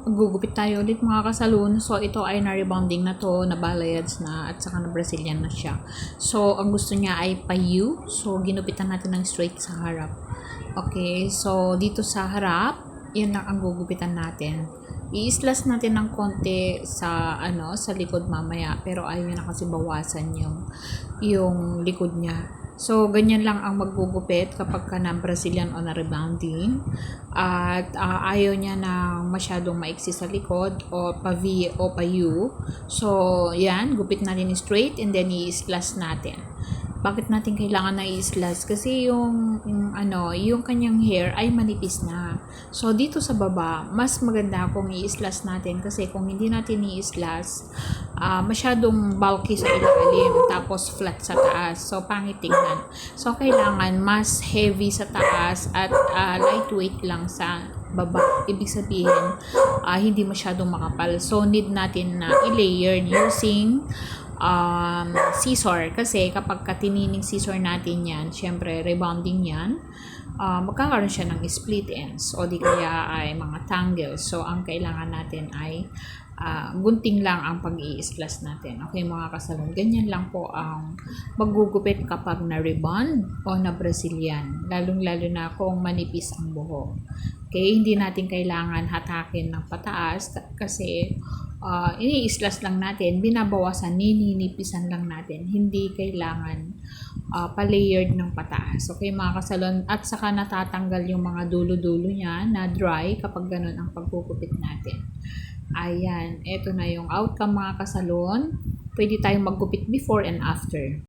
Gugupit tayo ulit mga kasalon. So, ito ay na-rebonding na to, na balayage na, at saka na Brazilian na siya. So, ang gusto niya ay payu. So, ginupitan natin ng straight sa harap. Okay, so, dito sa harap, yan lang ang gugupitan natin. I-slash natin ng konti sa, sa likod mamaya. Pero ayaw na kasi bawasan yung likod niya. So, ganyan lang ang maggugupit kapag ka na Brazilian o na rebonding. At ayaw niya na masyadong maiksi sa likod o pa-V o pa-U. So, yan. Gupit natin straight and then i-slash natin. Bakit natin kailangan na i-slash? Kasi yung kanyang hair ay manipis na. So, dito sa baba, mas maganda kung i-slash natin. Kasi kung hindi natin i-slash, masyadong bulky sa ilalim. Tapos, flat sa taas. So, pangit tingnan. So, kailangan mas heavy sa taas at lightweight lang sa baba. Ibig sabihin, hindi masyadong makapal. So, need natin na i-layer using scissor, kasi kapag katinining scissor natin yan, syempre rebonding yan, magkakaroon siya ng split ends o di kaya ay mga tangles. So ang kailangan natin ay gunting lang ang pag-i-slash natin. Okay mga kasalon, ganyan lang po ang maggugupit kapag na-rebond o na Brazilian, lalong-lalo na kung manipis ang buhok. Okay, hindi natin kailangan hatakin ng pataas kasi ini-slash lang natin, binabawasan, nininipisan lang natin. Hindi kailangan pa-layered ng pataas. Okay mga kasalon, at saka natatanggal yung mga dulo-dulo niya na dry kapag ganun ang pagkukupit natin. Ayan, eto na yung outcome mga kasalon. Pwede tayong maggupit before and after.